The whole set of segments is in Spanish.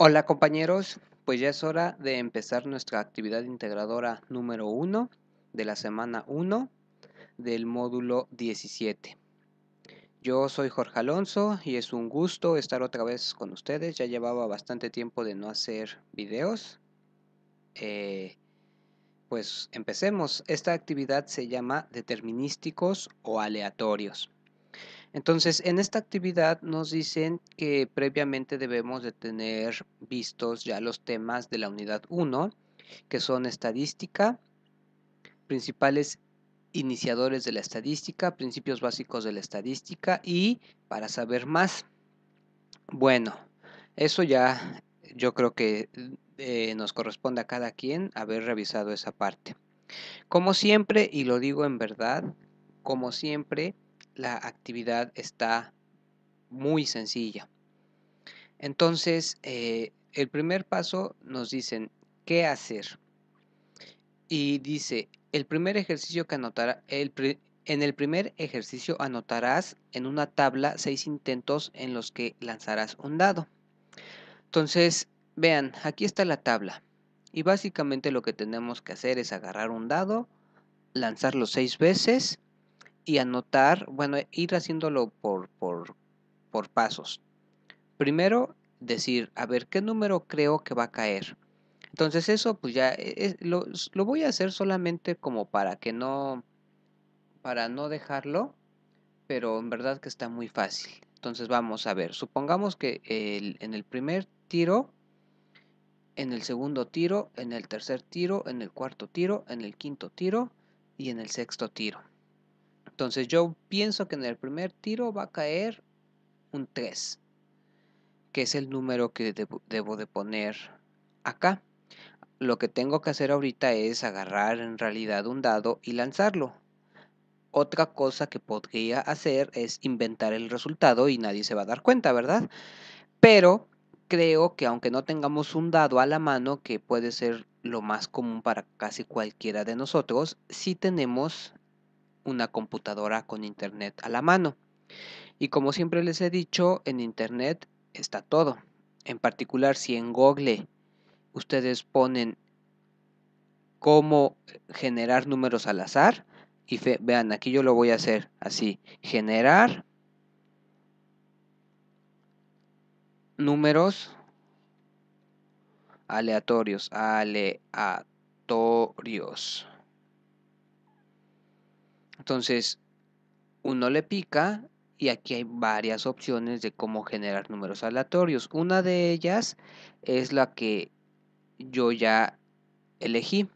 Hola compañeros, pues ya es hora de empezar nuestra actividad integradora número 1 de la semana 1 del módulo 17. Yo soy Jorge Alonso y es un gusto estar otra vez con ustedes. Ya llevaba bastante tiempo de no hacer videos. Pues empecemos. Esta actividad se llama determinísticos o aleatorios. Entonces, en esta actividad nos dicen que previamente debemos de tener vistos ya los temas de la unidad 1, que son estadística, principales iniciadores de la estadística, principios básicos de la estadística y para saber más. Bueno, eso ya yo creo que nos corresponde a cada quien haber revisado esa parte. Como siempre, y lo digo en verdad, como siempre, la actividad está muy sencilla. Entonces, el primer paso nos dicen qué hacer. Y dice, el primer ejercicio que anotará, en el primer ejercicio anotarás en una tabla 6 intentos en los que lanzarás un dado. Entonces, vean, aquí está la tabla. Y básicamente lo que tenemos que hacer es agarrar un dado, lanzarlo 6 veces y anotar, bueno, ir haciéndolo por pasos. Primero, decir, a ver, ¿qué número creo que va a caer? Entonces eso pues ya lo voy a hacer solamente como para no dejarlo, pero en verdad que está muy fácil. Entonces vamos a ver, supongamos que en el primer tiro, en el segundo tiro, en el tercer tiro, en el cuarto tiro, en el quinto tiro y en el sexto tiro. Entonces yo pienso que en el primer tiro va a caer un 3, que es el número que debo de poner acá. Lo que tengo que hacer ahorita es agarrar en realidad un dado y lanzarlo. Otra cosa que podría hacer es inventar el resultado y nadie se va a dar cuenta, ¿verdad? Pero creo que aunque no tengamos un dado a la mano, que puede ser lo más común para casi cualquiera de nosotros, sí tenemos una computadora con internet a la mano. Y como siempre les he dicho, en internet está todo. En particular, si en Google ustedes ponen cómo generar números al azar, y vean, aquí yo lo voy a hacer así, generar números aleatorios. Entonces, uno le pica y aquí hay varias opciones de cómo generar números aleatorios. Una de ellas es la que yo ya elegí.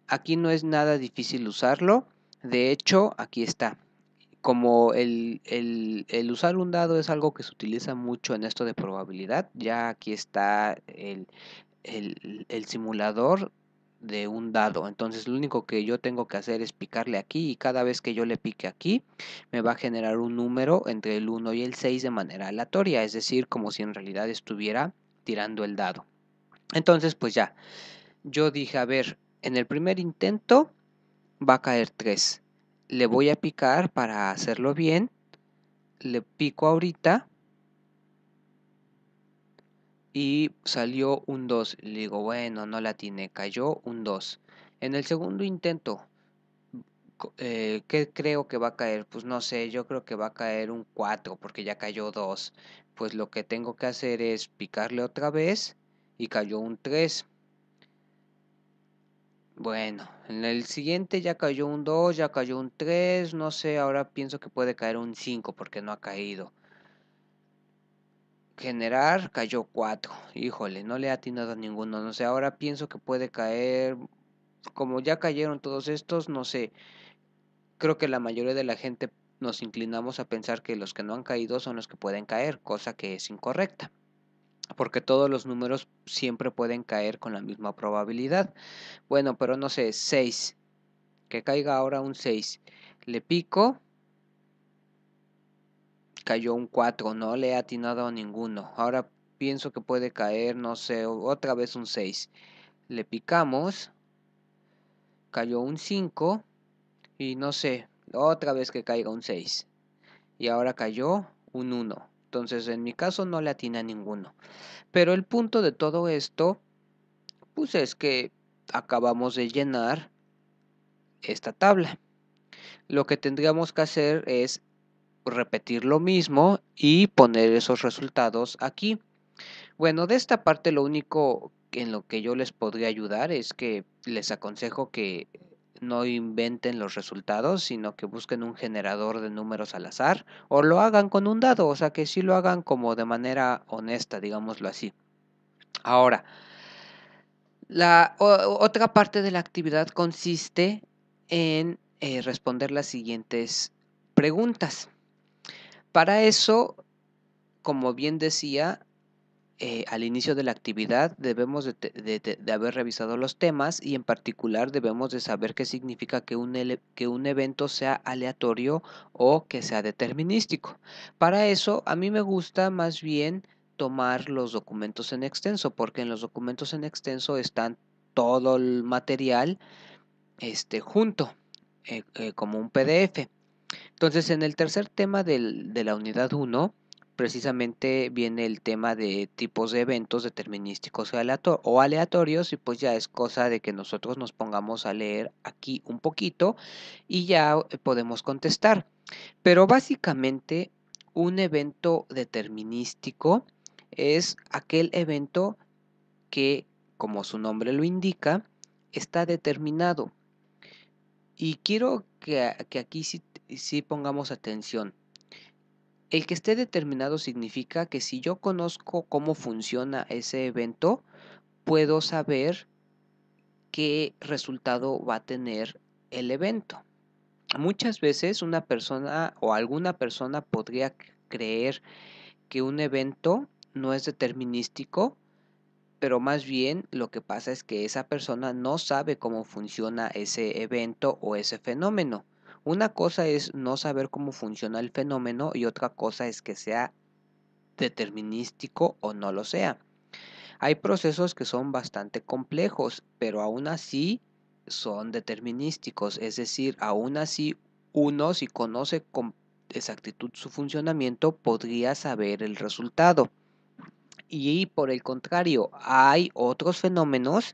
Aquí no es nada difícil usarlo. De hecho, aquí está. Como el usar un dado es algo que se utiliza mucho en esto de probabilidad, ya aquí está el simulador de un dado. Entonces lo único que yo tengo que hacer es picarle aquí y cada vez que yo le pique aquí me va a generar un número entre el 1 y el 6 de manera aleatoria, es decir, como si en realidad estuviera tirando el dado. Entonces pues ya, yo dije, a ver, en el primer intento va a caer 3. Le voy a picar para hacerlo bien. Le pico ahorita y salió un 2. Le digo, bueno, no la tiene, cayó un 2. En el segundo intento, ¿qué creo que va a caer? Pues no sé, yo creo que va a caer un 4 porque ya cayó 2. Pues lo que tengo que hacer es picarle otra vez y cayó un 3. Bueno, en el siguiente ya cayó un 2, ya cayó un 3, no sé, ahora pienso que puede caer un 5 porque no ha caído. Generar cayó 4. Híjole, no le he atinado a ninguno. No sé, ahora pienso que puede caer. Como ya cayeron todos estos, no sé. Creo que la mayoría de la gente nos inclinamos a pensar que los que no han caído son los que pueden caer, cosa que es incorrecta. Porque todos los números siempre pueden caer con la misma probabilidad. Bueno, pero no sé, 6. Que caiga ahora un 6. Le pico. Cayó un 4, no le he atinado a ninguno. Ahora pienso que puede caer, no sé, otra vez un 6. Le picamos, cayó un 5 y no sé, otra vez que caiga un 6. Y ahora cayó un 1. Entonces, en mi caso no le atina a ninguno. Pero el punto de todo esto, pues es que acabamos de llenar esta tabla. Lo que tendríamos que hacer es repetir lo mismo y poner esos resultados aquí. Bueno, de esta parte lo único en lo que yo les podría ayudar es que les aconsejo que no inventen los resultados, sino que busquen un generador de números al azar o lo hagan con un dado, o sea que sí lo hagan como de manera honesta, digámoslo así. Ahora, la otra parte de la actividad consiste en responder las siguientes preguntas. Para eso, como bien decía, al inicio de la actividad debemos de haber revisado los temas y en particular debemos de saber qué significa que un evento sea aleatorio o que sea determinístico. Para eso a mí me gusta más bien tomar los documentos en extenso, porque en los documentos en extenso están todo el material junto, como un PDF. Entonces, en el tercer tema de la unidad 1, precisamente viene el tema de tipos de eventos determinísticos o aleatorios, y pues ya es cosa de que nosotros nos pongamos a leer aquí un poquito y ya podemos contestar. Pero básicamente, un evento determinístico es aquel evento que, como su nombre lo indica, está determinado. Y quiero que aquí sí pongamos atención. El que esté determinado significa que si yo conozco cómo funciona ese evento, puedo saber qué resultado va a tener el evento. Muchas veces una persona o alguna persona podría creer que un evento no es determinístico, pero más bien lo que pasa es que esa persona no sabe cómo funciona ese evento o ese fenómeno. Una cosa es no saber cómo funciona el fenómeno y otra cosa es que sea determinístico o no lo sea. Hay procesos que son bastante complejos, pero aún así son determinísticos, es decir, aún así uno, si conoce con exactitud su funcionamiento, podría saber el resultado. Y por el contrario, hay otros fenómenos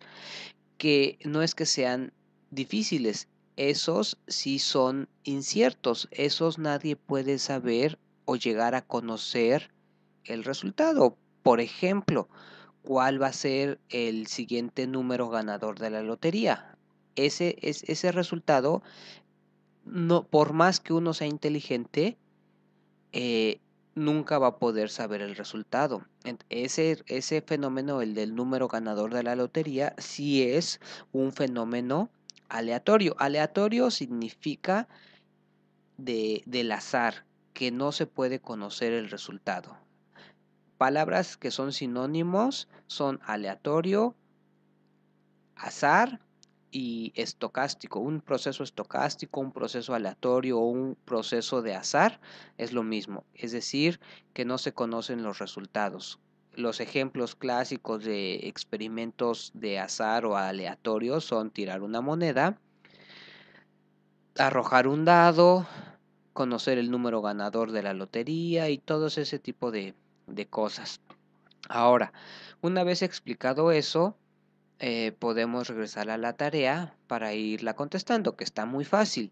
que no es que sean difíciles, esos sí son inciertos, esos nadie puede saber o llegar a conocer el resultado. Por ejemplo, ¿cuál va a ser el siguiente número ganador de la lotería? Ese resultado, no, por más que uno sea inteligente, eh, nunca va a poder saber el resultado. Ese fenómeno, el del número ganador de la lotería, sí es un fenómeno aleatorio. Aleatorio significa del azar, que no se puede conocer el resultado. Palabras que son sinónimos son aleatorio, azar y estocástico. Un proceso estocástico, un proceso aleatorio o un proceso de azar es lo mismo, es decir, que no se conocen los resultados. Los ejemplos clásicos de experimentos de azar o aleatorio son tirar una moneda, arrojar un dado, conocer el número ganador de la lotería y todo ese tipo de cosas. Ahora, una vez explicado eso, podemos regresar a la tarea para irla contestando, que está muy fácil.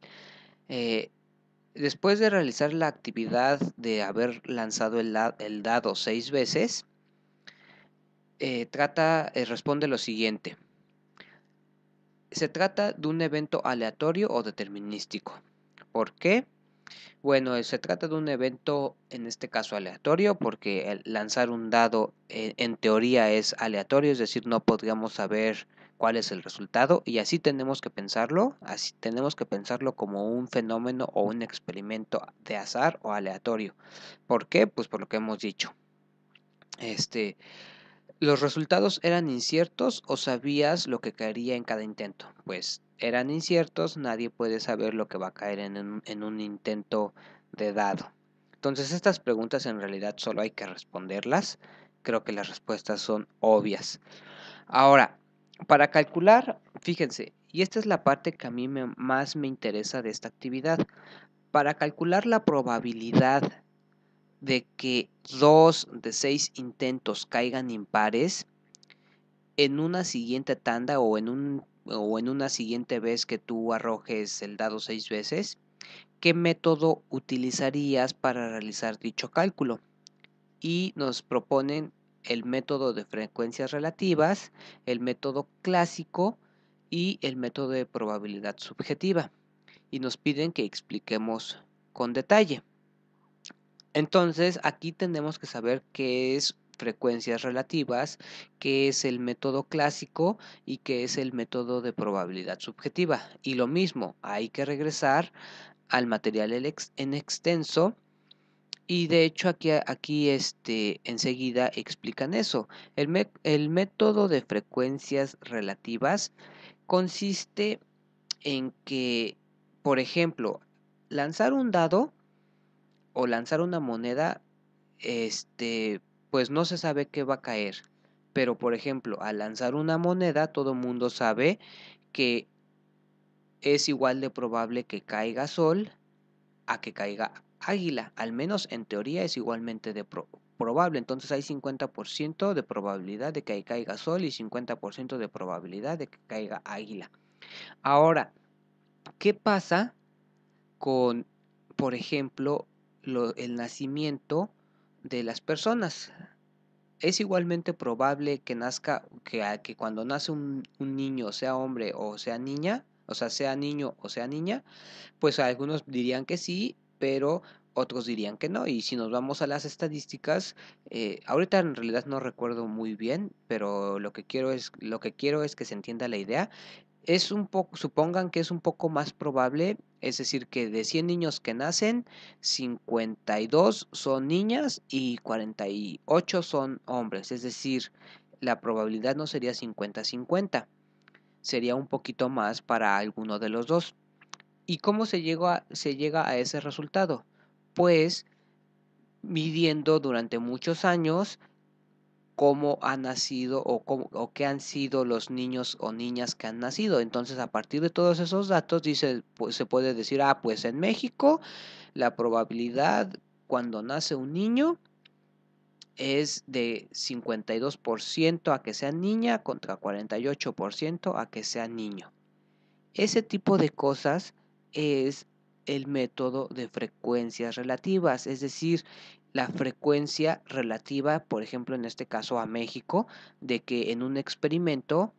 Eh, Después de realizar la actividad de haber lanzado el dado 6 veces, responde lo siguiente. Se trata de un evento aleatorio o determinístico. ¿Por qué? Bueno, se trata de un evento, en este caso aleatorio, porque el lanzar un dado en teoría es aleatorio, es decir, no podríamos saber cuál es el resultado y así tenemos que pensarlo como un fenómeno o un experimento de azar o aleatorio. ¿Por qué? Pues por lo que hemos dicho. ¿Los resultados eran inciertos o sabías lo que caería en cada intento? Pues eran inciertos, nadie puede saber lo que va a caer en un intento de dado. Entonces estas preguntas en realidad solo hay que responderlas. Creo que las respuestas son obvias. Ahora, para calcular, fíjense, y esta es la parte que a mí más me interesa de esta actividad. Para calcular la probabilidad de que 2 de 6 intentos caigan impares, en una siguiente tanda o en una siguiente vez que tú arrojes el dado 6 veces, ¿qué método utilizarías para realizar dicho cálculo? Y nos proponen el método de frecuencias relativas, el método clásico y el método de probabilidad subjetiva. Y nos piden que expliquemos con detalle. Entonces, aquí tenemos que saber qué es frecuencias relativas, qué es el método clásico y qué es el método de probabilidad subjetiva. Y lo mismo, hay que regresar al material en extenso. Y de hecho aquí enseguida explican eso. El método de frecuencias relativas consiste en que, por ejemplo, lanzar un dado o lanzar una moneda, pues no se sabe qué va a caer. Pero, por ejemplo, al lanzar una moneda, todo el mundo sabe que es igual de probable que caiga sol a que caiga águila. Al menos en teoría es igualmente de probable. Entonces hay 50% de probabilidad de que caiga sol y 50% de probabilidad de que caiga águila. Ahora, ¿qué pasa con, por ejemplo, el nacimiento de las personas? Es igualmente probable que nazca, que cuando nace un niño, sea hombre o sea niña, o sea niño o sea niña, pues algunos dirían que sí, pero otros dirían que no. Y si nos vamos a las estadísticas, ahorita en realidad no recuerdo muy bien, pero lo que quiero es que se entienda la idea. Es un poco, supongan que es un poco más probable, es decir, que de 100 niños que nacen, 52 son niñas y 48 son hombres, es decir, la probabilidad no sería 50-50, sería un poquito más para alguno de los dos. ¿Y cómo se llega a ese resultado? Pues midiendo durante muchos años cómo ha nacido o qué han sido los niños o niñas que han nacido. Entonces, a partir de todos esos datos, pues, se puede decir, pues en México la probabilidad cuando nace un niño es de 52% a que sea niña contra 48% a que sea niño. Ese tipo de cosas es el método de frecuencias relativas, es decir, la frecuencia relativa, por ejemplo, en este caso a México, de que en un experimento,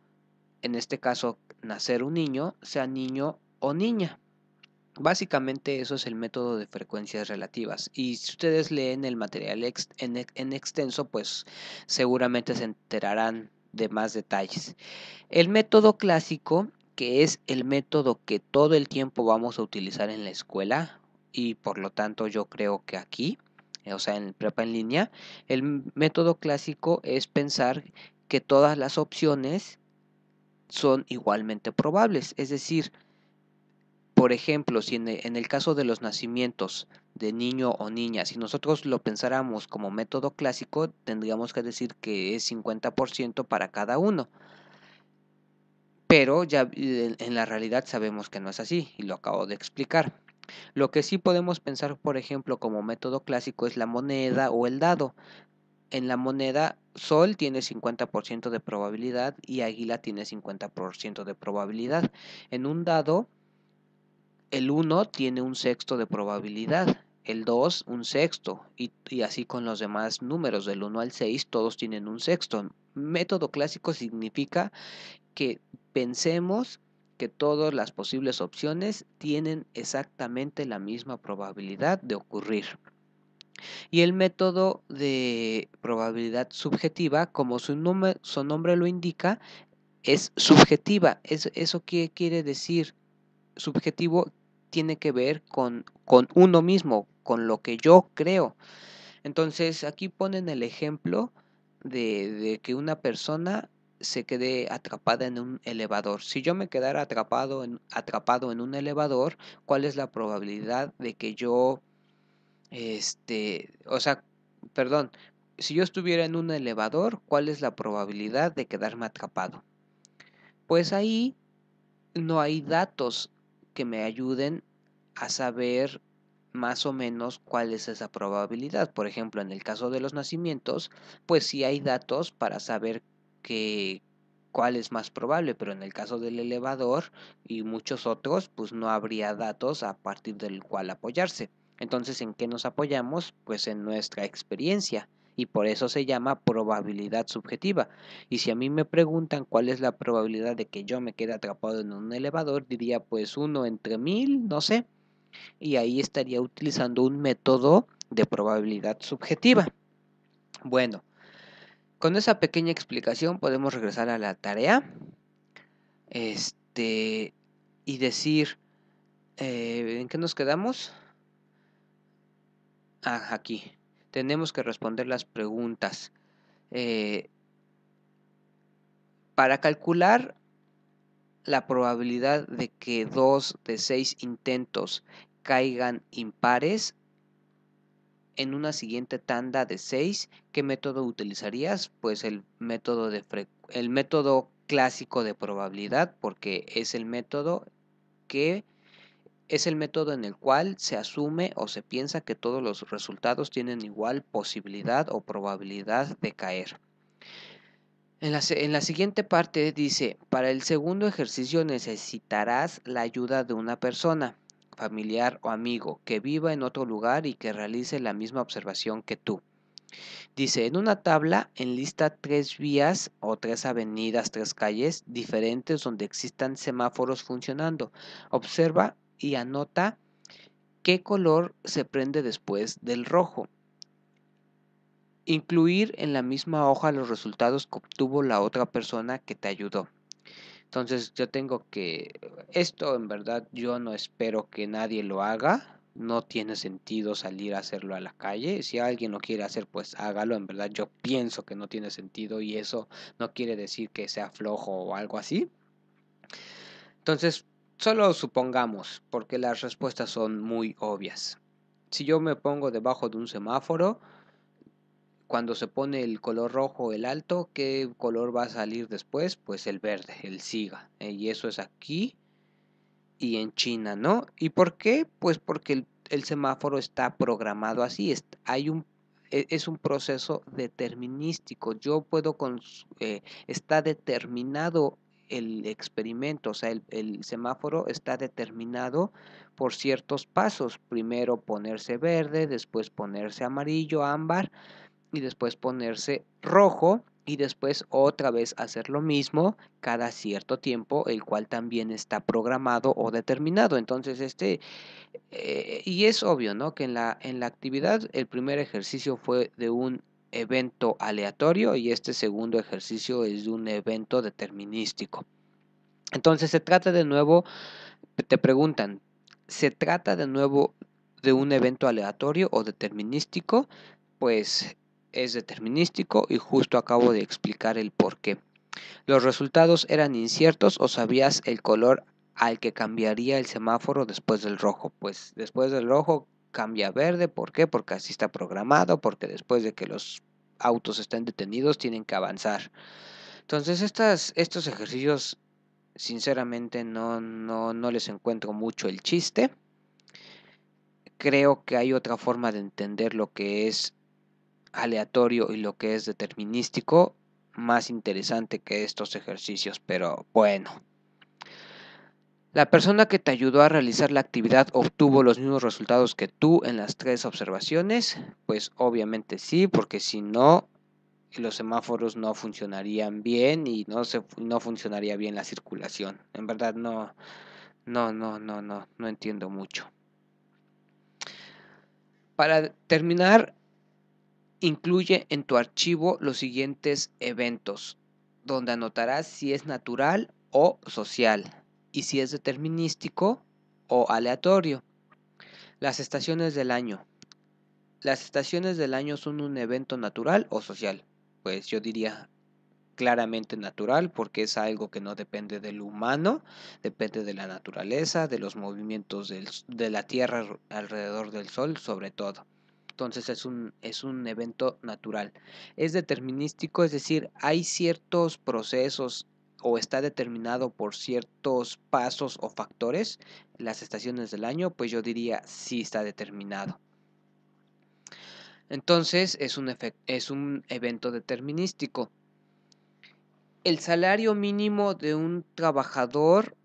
en este caso nacer un niño, sea niño o niña. Básicamente eso es el método de frecuencias relativas. Y si ustedes leen el material en extenso, pues seguramente se enterarán de más detalles. El método clásico, que es el método que todo el tiempo vamos a utilizar en la escuela y por lo tanto yo creo que aquí, o sea, en prepa en línea, el método clásico es pensar que todas las opciones son igualmente probables. Es decir, por ejemplo, si en el caso de los nacimientos de niño o niña, si nosotros lo pensáramos como método clásico, tendríamos que decir que es 50% para cada uno. Pero ya en la realidad sabemos que no es así y lo acabo de explicar. Lo que sí podemos pensar, por ejemplo, como método clásico es la moneda o el dado. En la moneda, sol tiene 50% de probabilidad y águila tiene 50% de probabilidad. En un dado, el 1 tiene un sexto de probabilidad, el 2 un sexto y así con los demás números del 1 al 6 todos tienen un sexto. Método clásico significa que pensemos que todas las posibles opciones tienen exactamente la misma probabilidad de ocurrir. Y el método de probabilidad subjetiva, como su nombre lo indica, es subjetiva. ¿Eso qué quiere decir? Subjetivo tiene que ver con uno mismo, con lo que yo creo. Entonces aquí ponen el ejemplo de que una persona se quede atrapada en un elevador. Si yo me quedara atrapado en un elevador, ¿cuál es la probabilidad de que yo, o sea, perdón, si yo estuviera en un elevador, ¿cuál es la probabilidad de quedarme atrapado? Pues ahí no hay datos que me ayuden a saber más o menos cuál es esa probabilidad. Por ejemplo, en el caso de los nacimientos, pues sí hay datos para saber que cuál es más probable, pero en el caso del elevador y muchos otros, pues no habría datos a partir del cual apoyarse. Entonces, ¿en qué nos apoyamos? Pues en nuestra experiencia, y por eso se llama probabilidad subjetiva. Y si a mí me preguntan cuál es la probabilidad de que yo me quede atrapado en un elevador, diría pues 1 entre 1000, no sé, y ahí estaría utilizando un método de probabilidad subjetiva. Bueno, con esa pequeña explicación podemos regresar a la tarea, este, y decir, ¿en qué nos quedamos? Aquí. Tenemos que responder las preguntas. Eh, para calcular la probabilidad de que 2 de 6 intentos caigan impares en una siguiente tanda de 6, ¿qué método utilizarías? Pues el método clásico de probabilidad, porque es el método que es el método en el cual se asume o se piensa que todos los resultados tienen igual posibilidad o probabilidad de caer. En la siguiente parte dice, para el segundo ejercicio necesitarás la ayuda de una persona, familiar o amigo, que viva en otro lugar y que realice la misma observación que tú. Dice, en una tabla enlista 3 vías o 3 avenidas, 3 calles diferentes donde existan semáforos funcionando. Observa y anota qué color se prende después del rojo. Incluir en la misma hoja los resultados que obtuvo la otra persona que te ayudó. Entonces yo tengo que, esto en verdad yo no espero que nadie lo haga, no tiene sentido salir a hacerlo a la calle, si alguien lo quiere hacer pues hágalo, en verdad yo pienso que no tiene sentido y eso no quiere decir que sea flojo o algo así. Entonces solo supongamos, porque las respuestas son muy obvias. Si yo me pongo debajo de un semáforo, cuando se pone el color rojo el alto, ¿qué color va a salir después? Pues el verde, el siga. Y eso es aquí y en China, ¿no? ¿Y por qué? Pues porque el semáforo está programado así. Es un proceso determinístico. Yo puedo, está determinado el experimento, o sea, el semáforo está determinado por ciertos pasos. Primero ponerse verde, después ponerse amarillo, ámbar, y después ponerse rojo y después otra vez hacer lo mismo cada cierto tiempo, el cual también está programado o determinado. Entonces, y es obvio, ¿no? Que en la actividad el primer ejercicio fue de un evento aleatorio y este segundo ejercicio es de un evento determinístico. Entonces, se trata de nuevo, te preguntan, ¿se trata de nuevo de un evento aleatorio o determinístico? Pues es determinístico y justo acabo de explicar el por qué. Los resultados eran inciertos o sabías el color al que cambiaría el semáforo después del rojo. Pues después del rojo cambia a verde. ¿Por qué? Porque así está programado, porque después de que los autos estén detenidos tienen que avanzar. Entonces estos ejercicios sinceramente no les encuentro mucho el chiste. Creo que hay otra forma de entender lo que es aleatorio y lo que es determinístico más interesante que estos ejercicios, pero bueno. La persona que te ayudó a realizar la actividad obtuvo los mismos resultados que tú en las 3 observaciones, pues obviamente sí, porque si no, los semáforos no funcionarían bien y no funcionaría bien la circulación. En verdad no entiendo mucho. Para terminar, incluye en tu archivo los siguientes eventos, donde anotarás si es natural o social y si es determinístico o aleatorio. Las estaciones del año. ¿Las estaciones del año son un evento natural o social? Pues yo diría claramente natural porque es algo que no depende del humano, depende de la naturaleza, de los movimientos de la Tierra alrededor del Sol sobre todo. Entonces es un evento natural. Es determinístico, es decir, hay ciertos procesos o está determinado por ciertos pasos o factores, las estaciones del año, pues yo diría sí está determinado. Entonces es un evento determinístico. El salario mínimo de un trabajador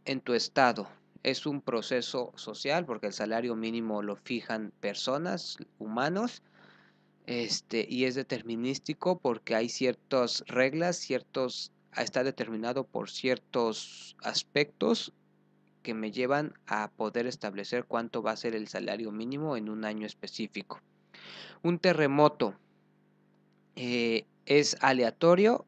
en tu estado es un proceso social, porque el salario mínimo lo fijan personas, humanos, y es determinístico porque hay ciertas reglas, está determinado por ciertos aspectos que me llevan a poder establecer cuánto va a ser el salario mínimo en un año específico. Un terremoto es aleatorio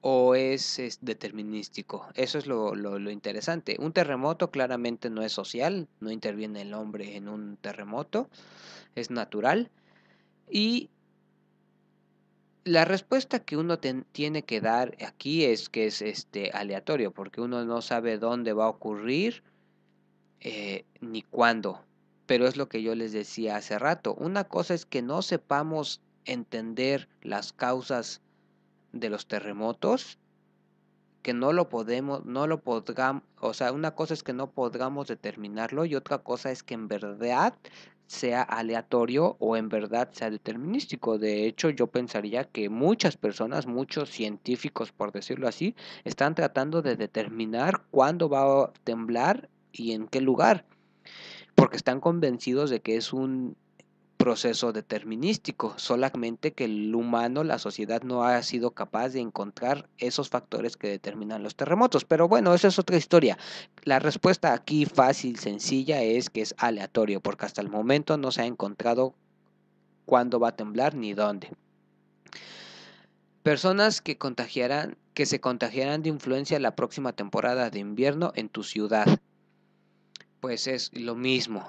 o es determinístico. Eso es lo interesante. Un terremoto claramente no es social, no interviene el hombre en un terremoto, es natural. Y la respuesta que uno tiene que dar aquí es que es aleatorio, porque uno no sabe dónde va a ocurrir ni cuándo. Pero es lo que yo les decía hace rato. Una cosa es que no sepamos entender las causas de los terremotos, que no lo podemos, o sea, una cosa es que no podamos determinarlo y otra cosa es que en verdad sea aleatorio o en verdad sea determinístico. De hecho, yo pensaría que muchas personas, muchos científicos, por decirlo así, están tratando de determinar cuándo va a temblar y en qué lugar, porque están convencidos de que es un proceso determinístico, solamente que el humano, la sociedad no ha sido capaz de encontrar esos factores que determinan los terremotos. Pero bueno, esa es otra historia. La respuesta aquí fácil, sencilla, es que es aleatorio, porque hasta el momento no se ha encontrado cuándo va a temblar ni dónde. Personas que se contagiarán de influenza la próxima temporada de invierno en tu ciudad. Pues es lo mismo.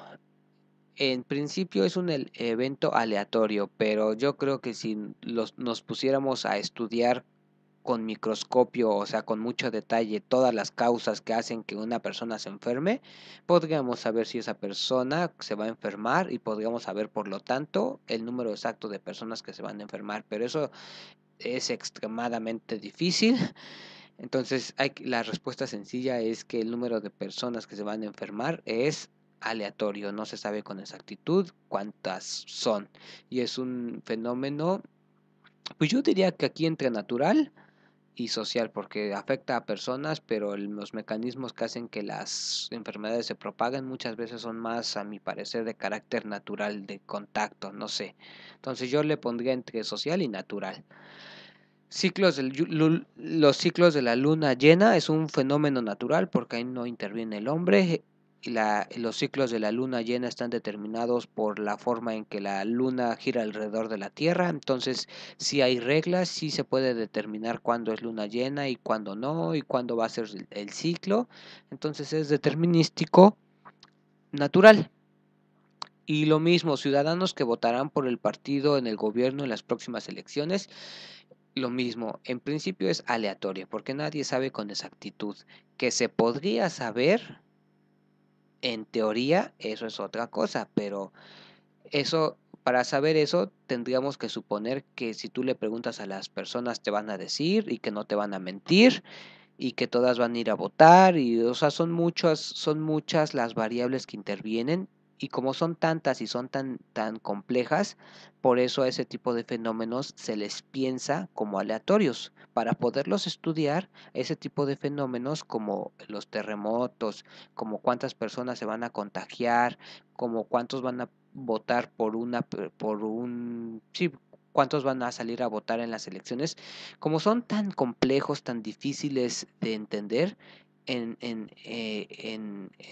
En principio es un evento aleatorio, pero yo creo que si nos pusiéramos a estudiar con microscopio, o sea, con mucho detalle, todas las causas que hacen que una persona se enferme, podríamos saber si esa persona se va a enfermar y podríamos saber, por lo tanto, el número exacto de personas que se van a enfermar, pero eso es extremadamente difícil. Entonces, la respuesta sencilla es que el número de personas que se van a enfermar es aleatorio, no se sabe con exactitud cuántas son. Y es un fenómeno, pues yo diría que aquí entre natural y social, porque afecta a personas, pero los mecanismos que hacen que las enfermedades se propaguen muchas veces son más, a mi parecer, de carácter natural, de contacto, no sé. Entonces yo le pondría entre social y natural. Los ciclos de la luna llena es un fenómeno natural porque ahí no interviene el hombre. Los ciclos de la luna llena están determinados por la forma en que la luna gira alrededor de la Tierra. Entonces, si hay reglas, sí se puede determinar cuándo es luna llena y cuándo no, y cuándo va a ser el ciclo. Entonces es determinístico, natural. Y lo mismo, ciudadanos que votarán por el partido en el gobierno en las próximas elecciones. Lo mismo, en principio es aleatorio, porque nadie sabe con exactitud. Que se podría saber, en teoría, eso es otra cosa, pero eso, para saber eso, tendríamos que suponer que si tú le preguntas a las personas te van a decir y que no te van a mentir y que todas van a ir a votar y, o sea, son muchas las variables que intervienen y como son tantas y son tan complejas, por eso a ese tipo de fenómenos se les piensa como aleatorios. Para poderlos estudiar, ese tipo de fenómenos como los terremotos, como cuántas personas se van a contagiar, como cuántos van a votar sí, cuántos van a salir a votar en las elecciones, como son tan complejos, tan difíciles de entender, en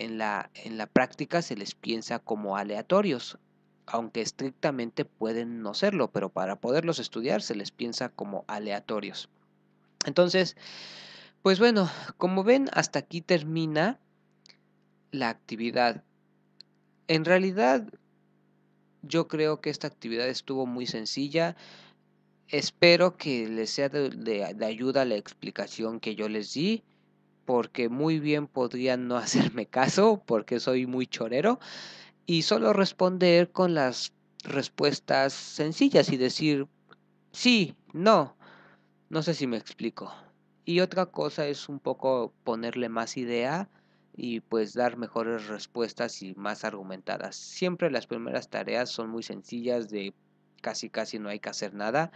la práctica se les piensa como aleatorios, aunque estrictamente pueden no serlo, pero para poderlos estudiar se les piensa como aleatorios. Entonces, pues bueno, como ven, hasta aquí termina la actividad. En realidad, yo creo que esta actividad estuvo muy sencilla. Espero que les sea de ayuda la explicación que yo les di, porque muy bien podrían no hacerme caso, porque soy muy chorero, y solo responder con las respuestas sencillas y decir sí, no, no sé si me explico. Y otra cosa es un poco ponerle más idea y pues dar mejores respuestas y más argumentadas. Siempre las primeras tareas son muy sencillas, de casi no hay que hacer nada,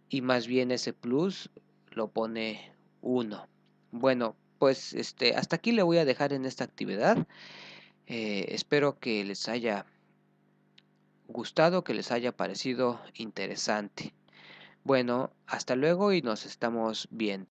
y más bien ese plus lo pone uno. Bueno, pues hasta aquí le voy a dejar en esta actividad. Espero que les haya gustado, que les haya parecido interesante. Bueno, hasta luego y nos estamos viendo.